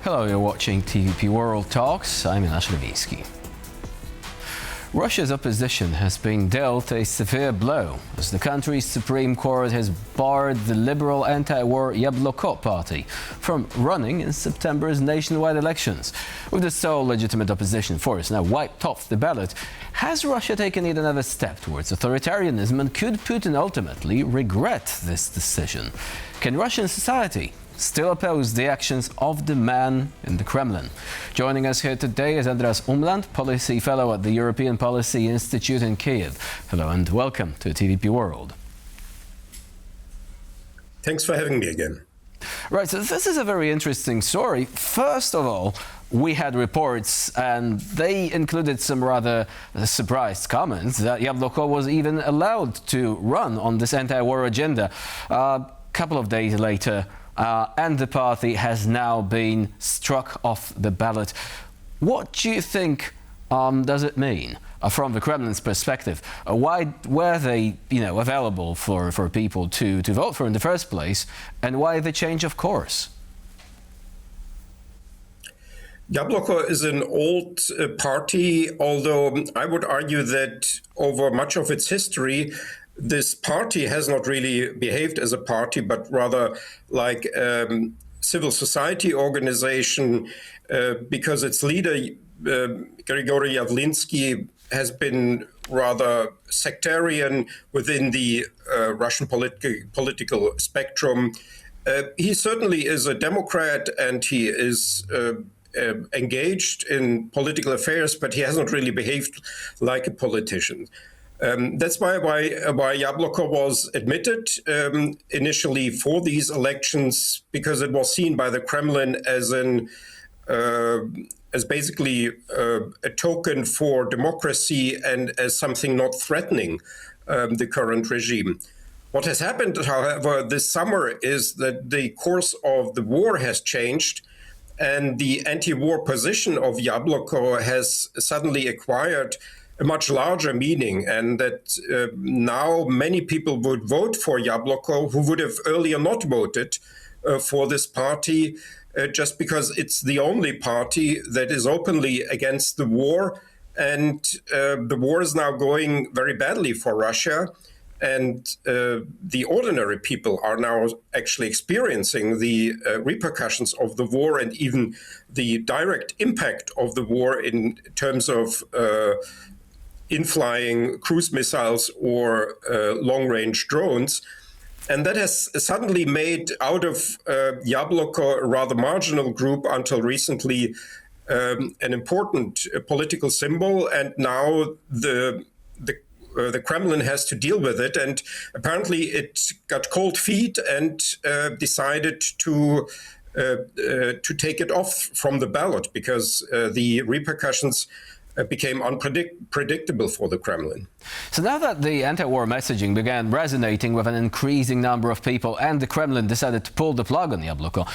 Hello, you're watching TVP World Talks. I'm Inash Levitsky. Russia's opposition has been dealt a severe blow as the country's Supreme Court has barred the liberal anti-war Yabloko party from running in September's nationwide elections. With the sole legitimate opposition force now wiped off the ballot, has Russia taken yet another step towards authoritarianism, and could Putin ultimately regret this decision? Can Russian society still oppose the actions of the man in the Kremlin? Joining us here today is Andreas Umland, Policy Fellow at the European Policy Institute in Kyiv. Hello and welcome to TVP World. Thanks for having me again. Right, so this is a very interesting story. First of all, we had reports, and they included some rather surprised comments, that Yabloko was even allowed to run on this anti-war agenda. A couple of days later, and the party has now been struck off the ballot. What do you think does it mean from the Kremlin's perspective? Why were they, available for people to vote for in the first place, and why the change of course? Yabloko is an old party, although I would argue that over much of its history, this party has not really behaved as a party, but rather like a civil society organization, because its leader, Grigory Yavlinsky, has been rather sectarian within the Russian political spectrum. He certainly is a Democrat, and he is engaged in political affairs, but he hasn't really behaved like a politician. That's why Yabloko was admitted initially for these elections, because it was seen by the Kremlin as basically a token for democracy and as something not threatening the current regime. What has happened, however, this summer is that the course of the war has changed, and the anti-war position of Yabloko has suddenly acquired a much larger meaning, and that now many people would vote for Yabloko who would have earlier not voted for this party, just because it's the only party that is openly against the war. And the war is now going very badly for Russia. And the ordinary people are now actually experiencing the repercussions of the war, and even the direct impact of the war in terms of in-flying cruise missiles or long-range drones. And that has suddenly made out of Yabloko a rather marginal group until recently an important political symbol. And now the Kremlin has to deal with it. And apparently it got cold feet and decided to take it off from the ballot, because the repercussions became unpredictable for the Kremlin. So now that the anti-war messaging began resonating with an increasing number of people, and the Kremlin decided to pull the plug on Yabloko,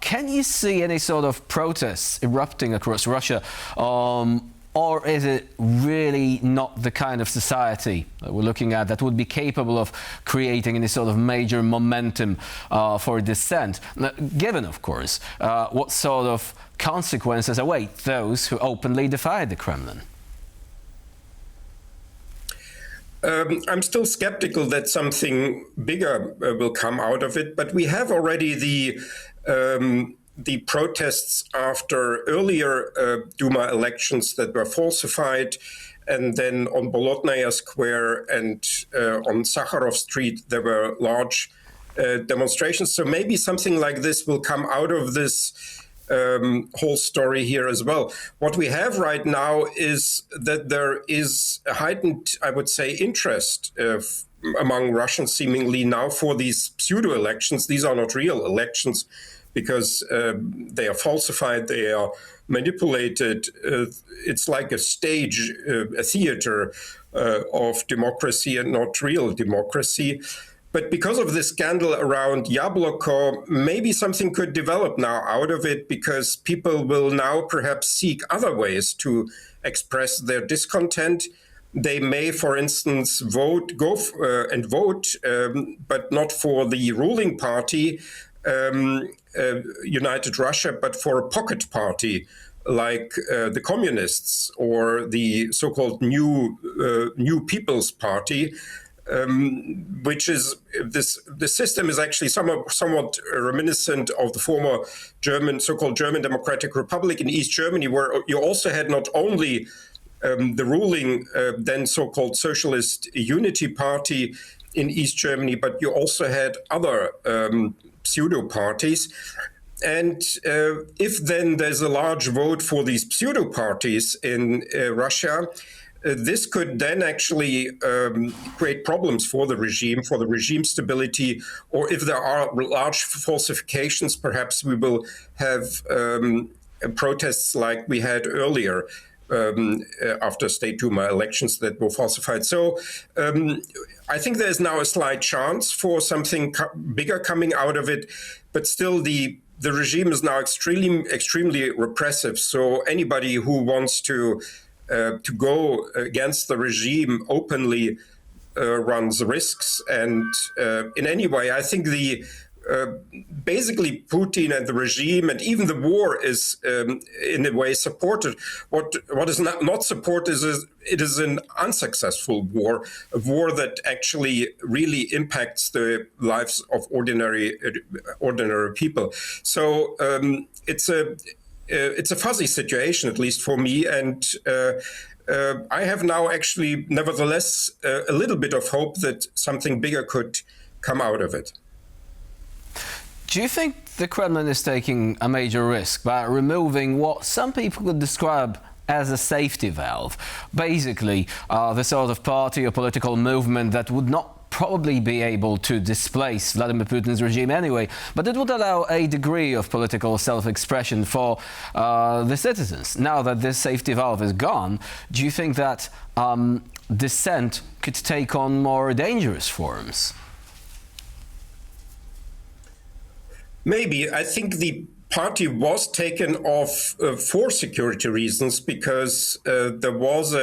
can you see any sort of protests erupting across Russia? Or is it really not the kind of society that we're looking at that would be capable of creating any sort of major momentum for dissent, given, of course, what sort of consequences await those who openly defy the Kremlin? I'm still skeptical that something bigger will come out of it, but we have already the protests after earlier Duma elections that were falsified, and then on Bolotnaya Square and on Sakharov Street there were large demonstrations. So maybe something like this will come out of this whole story here as well. What we have right now is that there is a heightened, I would say, interest among Russians seemingly now for these pseudo-elections. These are not real elections, because they are falsified, they are manipulated. It's like a stage, a theater of democracy and not real democracy. But because of this scandal around Yabloko, maybe something could develop now out of it, because people will now perhaps seek other ways to express their discontent. They may, for instance, vote, but not for the ruling party, United Russia, but for a pocket party like the Communists or the so-called New People's Party, which is the system is actually somewhat reminiscent of the former so-called German Democratic Republic in East Germany, where you also had not only the ruling then so-called Socialist Unity Party in East Germany, but you also had other pseudo parties. And if then there's a large vote for these pseudo parties in Russia, this could then actually create problems for the regime stability, or if there are large falsifications, perhaps we will have protests like we had earlier after State Duma elections that were falsified. So I think there's now a slight chance for something bigger coming out of it, but still the regime is now extremely repressive. So anybody who wants to go against the regime openly runs risks. And in any way, I think basically Putin and the regime and even the war is in a way supported. What is not supported is it is an unsuccessful war, a war that actually really impacts the lives of ordinary people. So it's a fuzzy situation, at least for me, and I have now actually, nevertheless, a little bit of hope that something bigger could come out of it. Do you think the Kremlin is taking a major risk by removing what some people could describe as a safety valve? Basically, the sort of party or political movement that would not probably be able to displace Vladimir Putin's regime anyway, but it would allow a degree of political self-expression for the citizens. Now that this safety valve is gone, do you think that dissent could take on more dangerous forms? Maybe. I think the party was taken off for security reasons because there was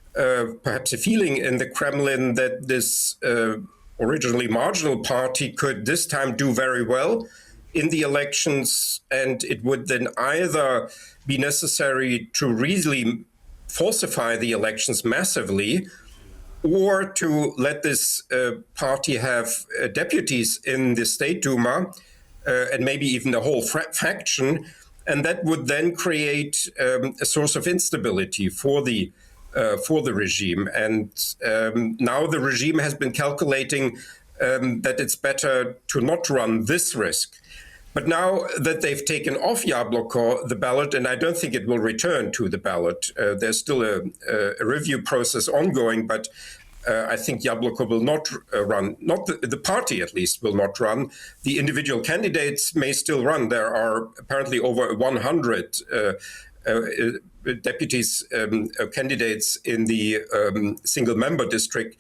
perhaps a feeling in the Kremlin that this originally marginal party could this time do very well in the elections, and it would then either be necessary to really falsify the elections massively, or to let this party have deputies in the State Duma, and maybe even the whole faction, and that would then create a source of instability for the regime. And now the regime has been calculating that it's better to not run this risk. But now that they've taken off Yabloko, the ballot, and I don't think it will return to the ballot, there's still a review process ongoing, but I think Yabloko will not run, not the party at least will not run. The individual candidates may still run. There are apparently over 100 deputies, candidates in the single-member district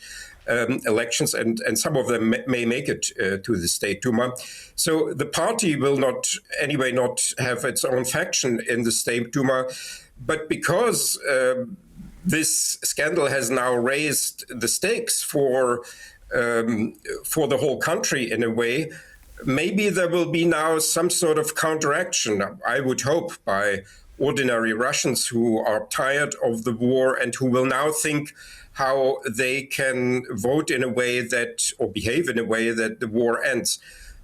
elections, and some of them may make it to the State Duma. So the party will not have its own faction in the State Duma, but because this scandal has now raised the stakes for the whole country in a way, maybe there will be now some sort of counteraction, I would hope, by ordinary Russians who are tired of the war and who will now think how they can vote in a way that, or behave in a way that the war ends.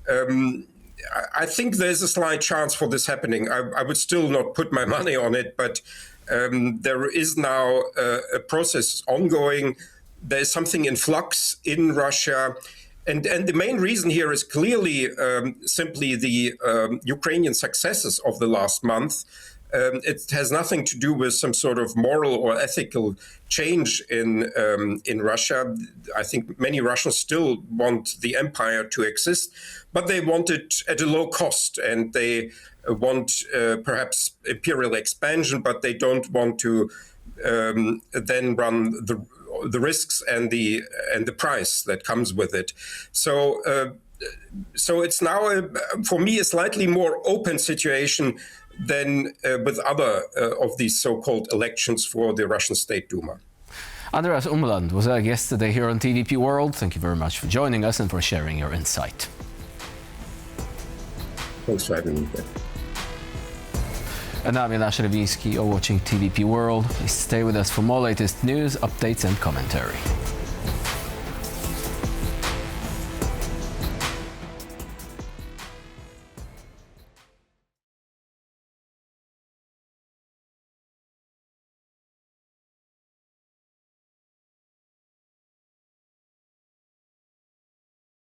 I think there's a slight chance for this happening. I would still not put my money on it, but there is now a process ongoing. There's something in flux in Russia. And the main reason here is clearly simply the Ukrainian successes of the last month. It has nothing to do with some sort of moral or ethical change in Russia. I think many Russians still want the empire to exist, but they want it at a low cost, and they want perhaps imperial expansion, but they don't want to then run the risks and the price that comes with it. So it's now, for me, a slightly more open situation than with other of these so-called elections for the Russian State Duma. Andreas Umland was our guest today here on TVP World. Thank you very much for joining us and for sharing your insight. Thanks for having me. And I'm Ila Shrevinsky. You're watching TVP World. Please stay with us for more latest news, updates and commentary.